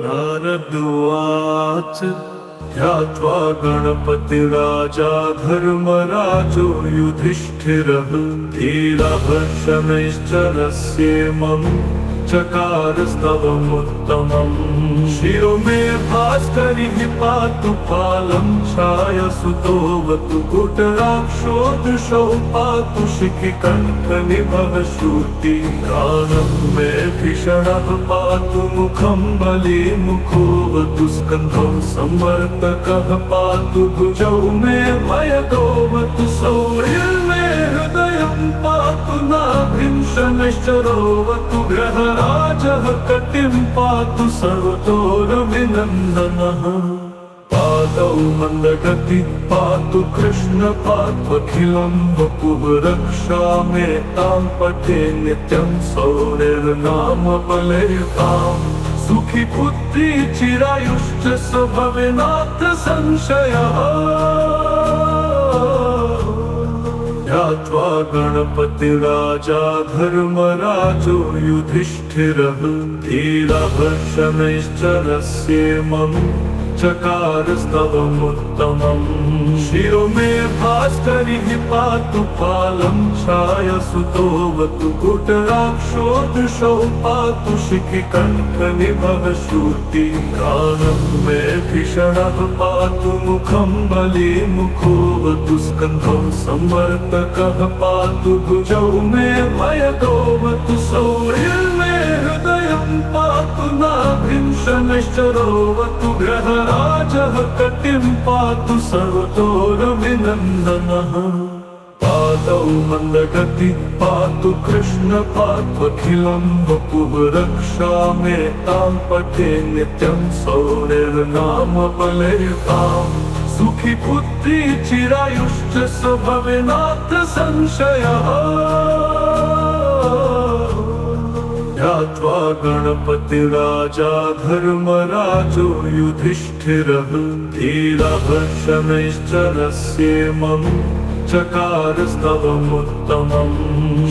नारदुवाच ध्यात्वा गणपतिराजा धर्मराजो युधिष्ठिरः धीरहर्षणैश्चरस्येमं चकारस्तवमुत्तमम्। शिरो मे भास्करिः पातु फालं छायासुतोऽवतु कुटराक्षो दृशौ पातु शिखिकण्ठनिभः श्रुतिगानं मे भीषणः पातु मुखं बलिमुखोऽवतु स्कन्धं संवर्तकः पातु भुजौ मे मयगोऽवतु सौर्यमे हृदयं पातु नाभिं शनैश्चरोऽवतु ग्रहराजः कटिं पातु सर्वतोरभिनन्दनः। पादौ मन्दगति पातु कृष्ण पात्वखिलं वपुः रक्षामे तां पठे नित्यं सौर्यर्नाम बलयुताम्। सुखी पुत्री चिरायुश्च स भवेनाथ संशयः। ध्यात्वा गणपतिराजा धर्मराजो युधिष्ठिरः धीरहर्षणैश्चरस्येमं चकारस्तवमुत्तमम्। शिरो मे भास्करिः पातु फालं छायासुतोऽवतु कुटराक्षो दृशौ पातु शिखिकण्ठनिभः श्रुतिगानं मे भीषणः पातु मुखं बलिमुखोऽवतु स्कन्धं संवर्तकः पातु भुजौ मे मयगोऽवतु सौर्यमे हृदयं पातु नाभिं शनैश्चरोऽवतु ग्रहराजः कटिं पातु सर्वतोरभिनन्दनः। पादौ मन्दगति पातु कृष्ण पात्वखिलं वपुः रक्षामे तां पठे नित्यं सौर्यर्नाम बलयुताम्। सुखी पुत्री चिरायुश्च स भवेनाथ संशयः। ध्यात्वा गणपतिराजा धर्मराजो युधिष्ठिरः धीरहर्षणैश्चरस्येमं चकारस्तवमुत्तमम्।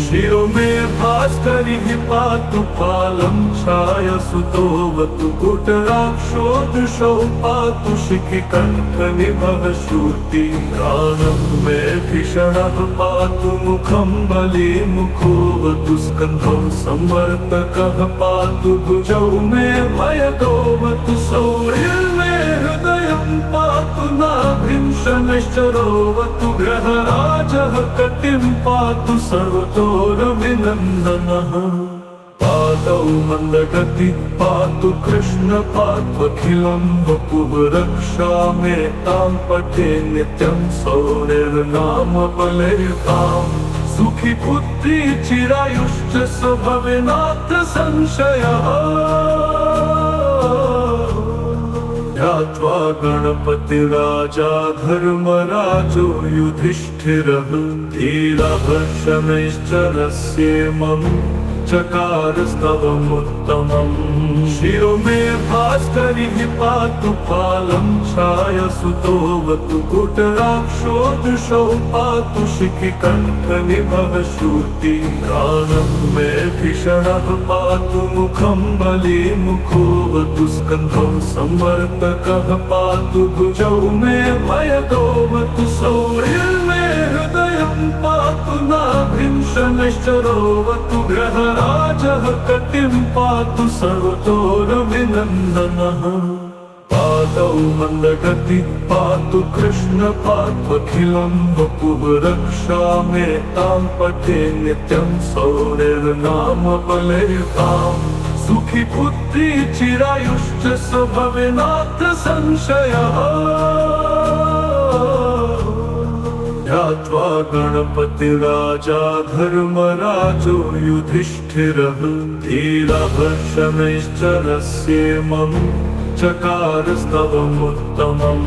शिरो मे भास्करिः पातु फालं छायासुतोऽवतु कुटराक्षो दृशौ पातु शिखिकण्ठनिभः श्रुतिगानं मे भीषणः पातु मुखं बलिमुखोऽवतु स्कन्धं संवर्तकः पातु भुजौ मे मयगोऽवतु सौर्यमे हृदयं पातु नाभिं शनैश्चरोऽवतु ग्रहराजः कटिं पातु सर्वतोरभिनन्दनः। पादौ मन्दगति पातु कृष्ण पात्वखिलं वपुः रक्षामे तां पठे नित्यं सौर्यर्नाम बलयुताम्। सुखी पुत्री चिरायुश्च स भवेनाथ संशयः। ध्यात्वा गणपतिराजा धर्मराजो युधिष्ठिरः धीरहर्षणैश्चरस्येमं चकारस्तवमुत्तमम्। शिरो मे भास्करिः पातु फालं छायासुतोऽवतु कुटराक्षो दृशौ पातु शिखिकण्ठनिभः श्रुतिगानं मे भीषणः पातु मुखं बलिमुखोऽवतु स्कन्धं संवर्तकः पातु भुजौ मे मयगोऽवतु सौर्यमे हृदयं पातु नाभिं शनैश्चरोऽवतु ग्रहराजः कटिं पातु सर्वतोरभिनन्दनः। पादौ मन्दगति पातु कृष्ण पात्वखिलं वपुः रक्षामे तां पठे नित्यं सौर्यर्नाम बलयुताम्। सुखी पुत्री चिरायुश्च स भवेनाथ संशयः। ध्यात्वा गणपतिराजा धर्मराजो युधिष्ठिरः धीरहर्षणैश्चरस्येमं चकारस्तवमुत्तमम्।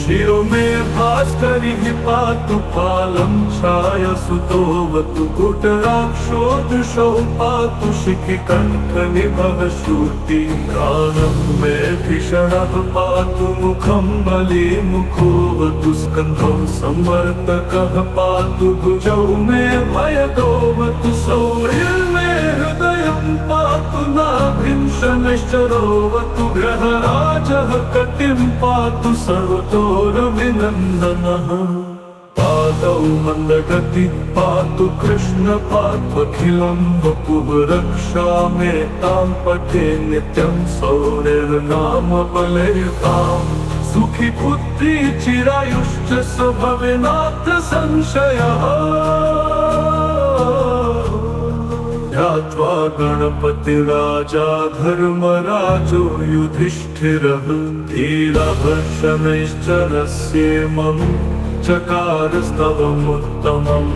शिरो मे भास्करिः पातु फालं छायासुतोऽवतु कुटराक्षो दृशौ पातु शिखिकण्ठनिभः श्रुतिगानं मे भीषणः पातु मुखं बलिमुखोऽवतु स्कन्धं संवर्तकः पातु भुजौ मे मयगोऽवतु सौर्यमे हृदयं पातु पातु नाभिं शनैश्चरोऽवतु ग्रहराजः कटिं पातु सर्वतोरभिनन्दनः पादौ मन्दगति पातु कृष्ण पात्वखिलं वपुः रक्षामेतां पठे नित्यं सौरिर्नाम बलैर्ताम् सुखी पुत्री चिरायुश्च स भवेनात्र संशयः ध्यात्वा गणपतिराजा धर्मराजो युधिष्ठिरः धीरः शनैश्चरस्येमम् चकारस्तवमुत्तमम्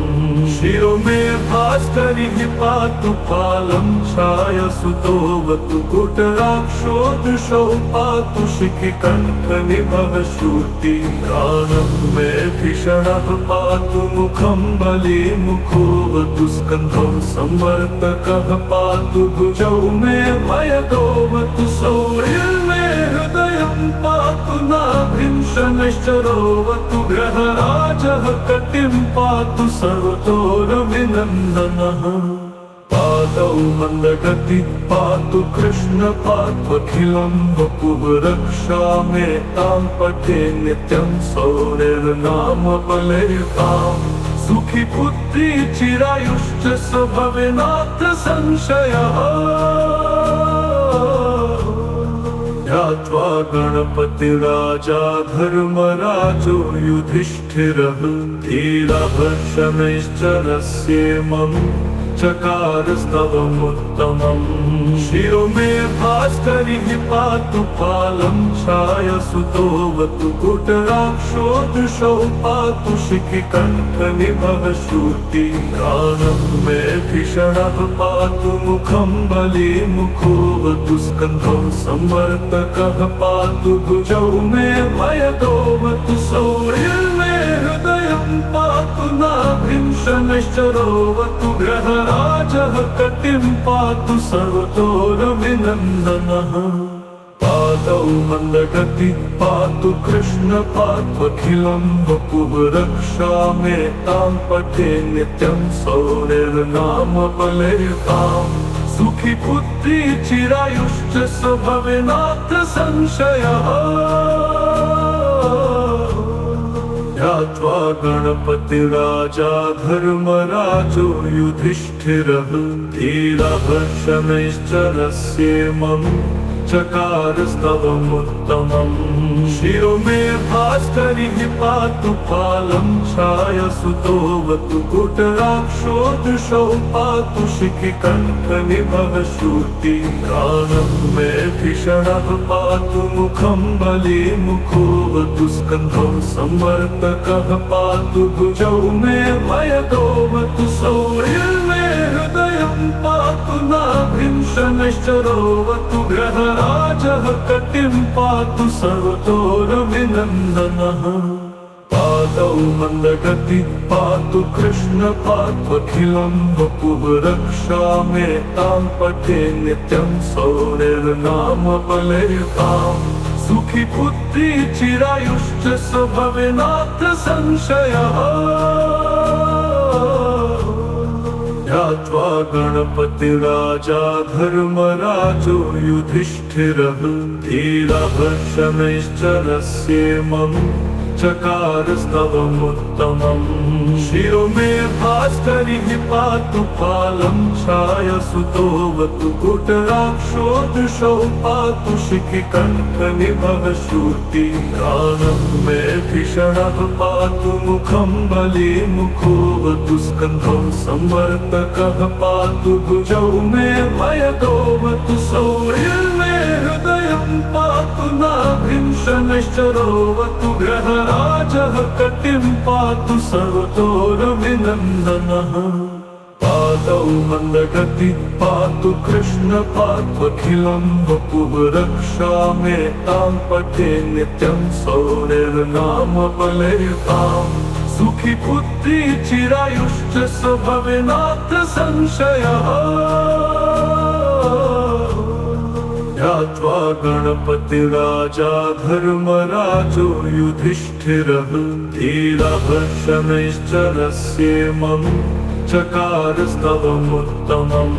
शिरो मे भास्करिः पातु पालं छायासुतोऽवतु कुटराक्षो दृशो पातु शिखिकण्ठनिभः शूटिकानं मे भीषणः पातु मुखं बलिमुखोऽवतु स्कन्धं संवर्तकः पातु भुजौ मे मयदोऽवतु सौर्यमे हृदयं पातु नाभिं शनैश्चरोऽवतु ग्रहराजः कटिं पातु सर्वतोरभिनन्दनः पादौ मन्दगति पातु कृष्ण पात्वखिलं वपुः रक्षामेतां पठे नित्यं सौरिर्नाम बलैर्ताम् सुखी पुत्री चिरायुश्च स भवेनात्र संशयः ध्यात्वा गणपतिराजा धर्मराजो युधिष्ठिरः धीरः शनैश्चरस्येमम् चकारस्तवमुत्तमम् शिरो मे भास्करिः पातु पालं छायासुतोऽवतु कुटराक्षो दृशो पातु शिखिकण्ठनिभः शूटिकानं मे भीषणः पातु मुखं बलिमुखोऽवतु स्कन्धं संवर्तकः पातु भुजौ मे मयदोऽवतु सौर्यमे हृदयं पातु नाभिं शनैश्चरोऽवतु ग्रहराजः कटिं पातु सर्वतोरभिनन्दनः पादौ मन्दगति पातु कृष्ण पात्वखिलं वपुः रक्षामेतां पठे नित्यं सौरिर्नाम बलैर्ताम् सुखी पुत्री चिरायुश्च स भवेनात्र संशयः ध्यात्वा गणपतिराजा धर्मराजो युधिष्ठिरः धीरः शनैश्चरस्येमम् चकारस्तवमुत्तमम् शिरो मे भास्करिः पातु पालं छायासुतोऽवतु कुटराक्षो दृशो पातु शिखिकण्ठनिभः शूटिकानं मे भीषणः पातु मुखं बलिमुखोऽवतु स्कन्धं संवर्तकः पातु भुजौ मे मयदोऽवतु सौर्यमे हृदयं पातु नाभिं शनैश्चरोऽवतु ग्रहराजः कटिं पातु सर्वतोरभिनन्दनः पादौ मन्दगति पातु कृष्ण पात्वखिलं वपुः रक्षामेतां पठे नित्यं सौरिर्नाम बलैर्ताम् सुखी पुत्री चिरायुश्च स भवेनात्र संशयः ध्यात्वा गणपतिराजा धर्मराजो युधिष्ठिरः धीरः शनैश्चरस्येमम् चकारस्तवमुत्तमम् शिरो मे भास्करिः पातु पालं छायासुतोऽवतु कुटराक्षो दृशो पातु शिखिकण्ठनिभः शूटिकानं मे भीषणः पातु मुखं बलिमुखोऽवतु स्कन्धं संवर्तकः पातु भुजौ मे मयदोऽवतु सौर्यमे हृदयं पातु नाभिं शनैश्चरोऽवतु ग्रहराजः कटिं पातु सर्वतोरभिनन्दनः पादौ मन्दगति पातु कृष्ण पात्वखिलं वपुः रक्षामेतां पठे नित्यं सौरिर्नाम बलैर्ताम् सुखी पुत्री चिरायुश्च स भवेनात्र संशयः ध्यात्वा गणपतिराजा धर्मराजो युधिष्ठिरः धीरः शनैश्चरस्येमम् चकारस्तवमुत्तमम्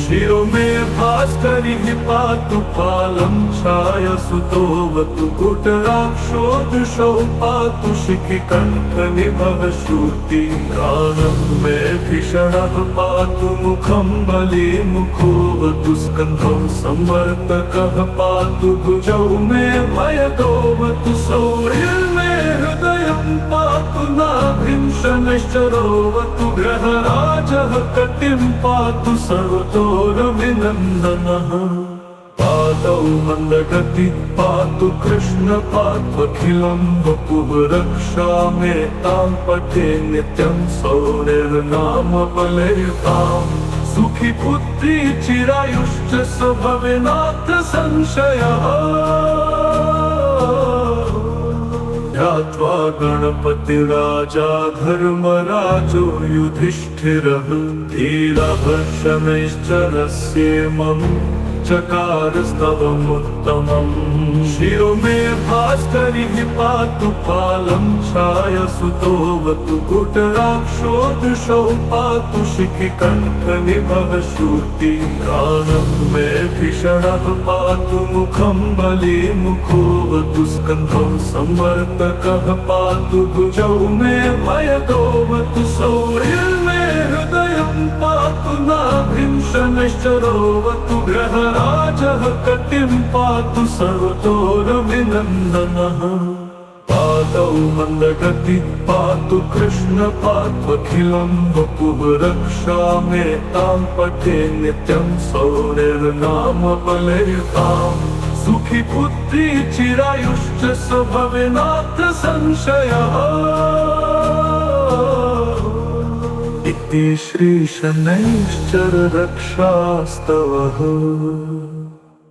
शिरो मे भास्करिः पातु पालं छायासुतोऽवतु कुटराक्षो दृशो पातु शिखिकण्ठनिभः श्रुति गानं मे भीषणः पातु मुखं बलिमुखोऽवतु स्कन्धं संवर्तकः पातु भुजौ मे भयदोऽवतु सौर्यमे हृदयं पातु नाभिं शनैश्चरोऽवतु ग्रहराजः कटिं पातु सर्वतोरभिनन्दनः पादौ मन्दगति पातु कृष्ण पात्वखिलं वपुः रक्षा मे तां पठे नित्यं सौर्यर्नाम बलयुताम् सुखी पुत्री चिरायुश्च स भवेनाथ संशयः ध्यात्वा गणपतिराजा धर्मराजो युधिष्ठिरः धीरः शनैश्चरस्येमम् चकारस्तवमुत्तमम् शिरो मे भास्करिः पातु पालं छायासुतोऽवतु कुटराक्षो दृशो पातु शिखिकण्ठनिभः श्रुति गानं मे भीषणः पातु मुखं बलिमुखोऽवतु स्कन्धं संवर्तकः पातु भुजौ मे भयदोऽवतु सौर्यमे हृदयं पातु नाभिं शनैश्चरोऽवतु ग्रहराजः कटिं पातु सर्वतोरभिनन्दनः पादौ मन्दगति पातु कृष्ण पात्वखिलं वपुः रक्षा मे तां पठे नित्यं सौर्यर्नाम बलयुताम् सुखी पुत्री चिरायुश्च स भवेनाथ संशयः इति श्री शनैश्चर रक्षास्तवः।